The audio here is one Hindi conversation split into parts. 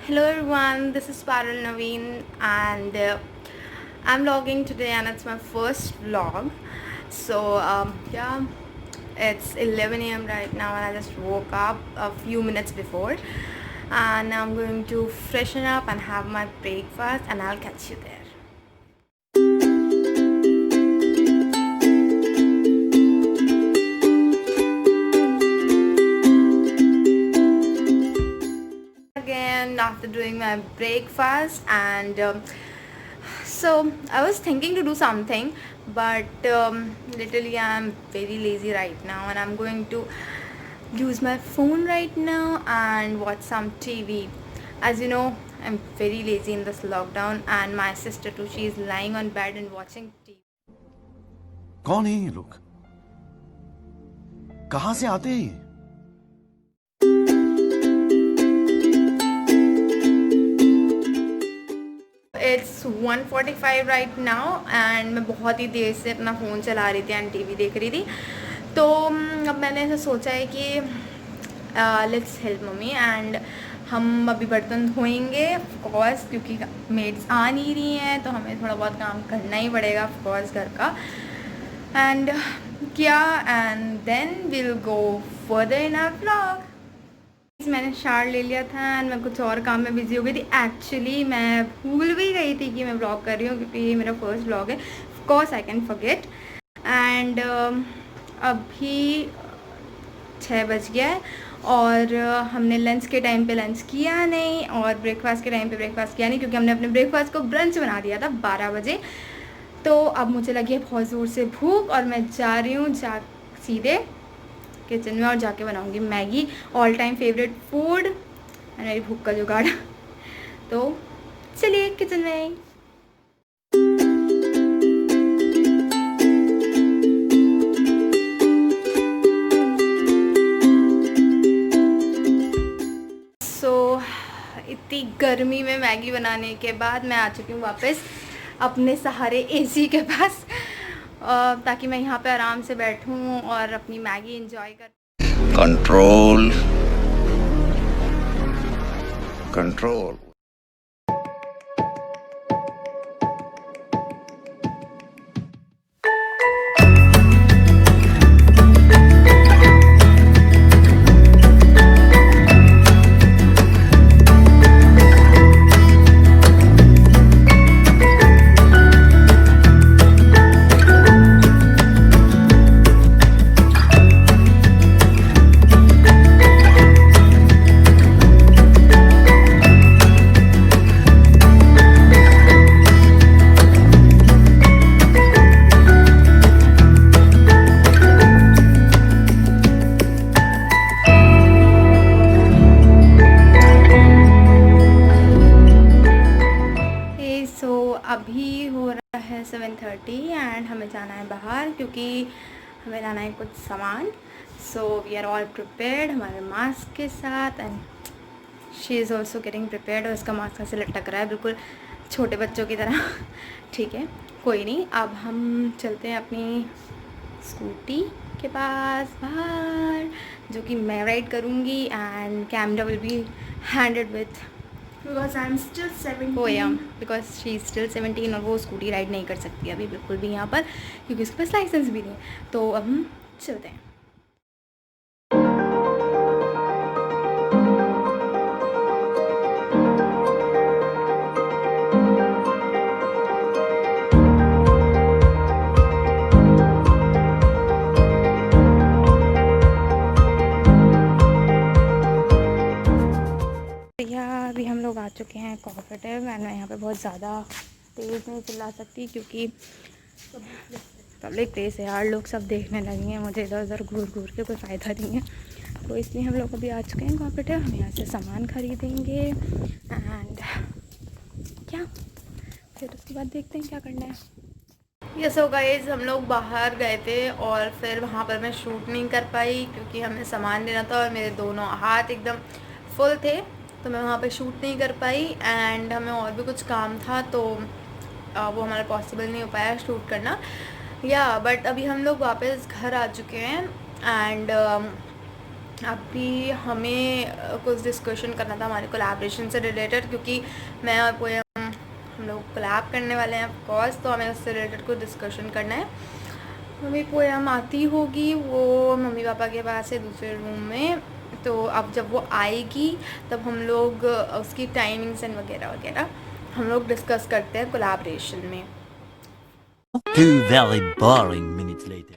Hello everyone, this is Parul Naveen and I'm vlogging today and it's my first vlog. So it's 11 a.m. right now and I just woke up a few minutes before and I'm going to freshen up and have my breakfast and I'll catch you there. Again after doing my breakfast and so I was thinking to do something but literally I'm very lazy right now and I'm going to use my phone right now and watch some TV. As you know, I'm very lazy in this lockdown and my sister too, she is lying on bed and watching TV. कौन है ये लोग? कहां से आते हैं ये? It's 1:45 right now and मैं बहुत ही देर से अपना फ़ोन चला रही थी एंड टीवी देख रही थी. तो अब मैंने ऐसा सोचा है कि लेट्स हेल्प मम्मी एंड हम अभी बर्तन धोएंगे ऑफकोर्स, क्योंकि मेड्स आ नहीं रही हैं तो हमें थोड़ा बहुत काम करना ही पड़ेगा ऑफकोर्स घर का. And and then will go further in our vlog. मैंने शावर ले लिया था एंड मैं कुछ और काम में बिजी हो गई थी. एक्चुअली मैं भूल भी गई थी कि मैं व्लॉग कर रही हूँ क्योंकि ये मेरा फर्स्ट व्लॉग है. Of course I can forget. And अभी 6 बज गया है और हमने लंच के टाइम पे लंच किया नहीं और ब्रेकफास्ट के टाइम पे ब्रेकफास्ट किया नहीं, क्योंकि हमने अपने ब्रेकफास्ट को ब्रंच बना दिया था 12 बजे. तो अब मुझे लगी है बहुत ज़ोर से भूख और मैं जा रही हूँ सीधे किचन में और जाके बनाऊंगी Maggi, all time favourite food and मेरी भूख का जुगाड़. तो चलिए किचन में. इतनी गर्मी में मैगी बनाने के बाद मैं आ चुकी हूँ वापस अपने सहारे एसी के पास, ताकि मैं यहाँ पे आराम से बैठूँ और अपनी मैगी एंजॉय कर. Control control. अभी हो रहा है 7:30 एंड हमें जाना है बाहर क्योंकि हमें लाना है कुछ सामान. So we are all prepared हमारे मास्क के साथ and she is also getting prepared. और इसका मास्क ऐसे लटक रहा है बिल्कुल छोटे बच्चों की तरह. ठीक है, कोई नहीं. अब हम चलते हैं अपनी स्कूटी के पास बाहर, जो कि मैं राइड करूँगी and camera will be handed with Because I'm still 17. ओ या बिकॉज शी इज़ स्टिल 17 और वो स्कूटी राइड नहीं कर सकती अभी बिल्कुल भी यहाँ पर, क्योंकि उसके पास लाइसेंस भी नहीं है. तो अब हम चलते हैं. अभी हम लोग आ चुके हैं कोऑपरेटिव एंड मैं यहाँ पे बहुत ज़्यादा तेज़ नहीं चिल्ला सकती क्योंकि पब्लिक प्लेस है यार, लोग सब देखने लगे हैं मुझे इधर उधर घूर घूर के, कोई फ़ायदा नहीं है. तो इसलिए हम लोग अभी आ चुके हैं कोऑपरेटिव. हम यहाँ से सामान खरीदेंगे एंड क्या फिर उसके बाद देखते हैं क्या करना है. ये सो गाइस, हम लोग बाहर गए थे और फिर वहाँ पर मैं शूट नहीं कर पाई क्योंकि हमें सामान लेना था और मेरे दोनों हाथ एकदम फुल थे, तो मैं वहाँ पे शूट नहीं कर पाई एंड हमें और भी कुछ काम था तो वो हमारा पॉसिबल नहीं हो पाया शूट करना. बट अभी हम लोग वापस घर आ चुके हैं एंड अभी हमें कुछ डिस्कशन करना था हमारे कोलैबोरेशन से रिलेटेड, क्योंकि मैं और पोयम हम लोग कोलैब करने वाले हैं ऑफ कोर्स, तो हमें उससे रिलेटेड कुछ डिस्कशन करना है। मम्मी पोयम आती होगी, वो मम्मी पापा के पास है दूसरे रूम में, तो अब जब वो आएगी तब हम लोग उसकी टाइमिंग्स एंड वगैरह वगैरह हम लोग डिस्कस करते हैं कोलैबोरेशन में। 2 very boring minutes later.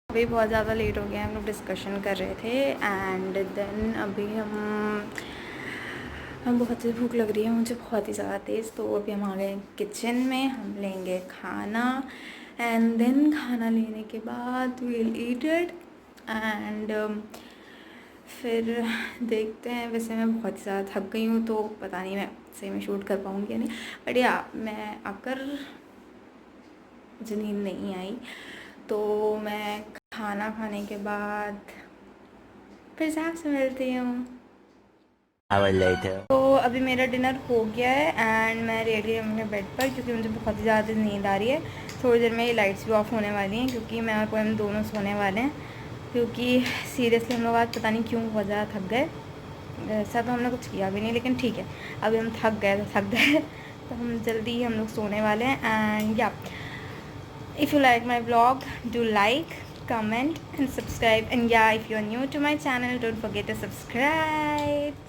अभी बहुत ज़्यादा लेट हो गया, हम लोग डिस्कशन कर रहे थे एंड देन अभी हम बहुत ज़्यादा भूख लग रही है मुझे, बहुत ही ज़्यादा तेज़। तो अभी हम आ गए किचन में, हम लेंगे खाना एंड देन खाना लेने के बाद वील ईट इट एंड फिर देखते हैं। वैसे मैं बहुत ज़्यादा थक गई हूँ, तो पता नहीं मैं सही में शूट कर पाऊँगी या नहीं, बट या मैं आकर मुझे नींद नहीं आई, तो मैं खाना खाने के बाद फिर से आपसे मिलती हूँ। Hour later. तो अभी मेरा डिनर हो गया है एंड मैं रेडी हूँ अपने बेड पर, क्योंकि मुझे बहुत ही ज़्यादा नींद आ रही है। थोड़ी देर में ये लाइट्स भी ऑफ होने वाली हैं, क्योंकि मैं और पोयम दोनों सोने वाले हैं, क्योंकि सीरियसली हम लोग आज पता नहीं क्यों बहुत ज़्यादा थक गए। ऐसा तो हमने कुछ किया भी नहीं, लेकिन ठीक है, अभी हम थक गए तो थक गए, तो हम जल्दी ही हम लोग सोने वाले हैं। एंड या if you like my vlog, do like, comment and subscribe, and yeah, if you are new to my channel, don't forget to subscribe.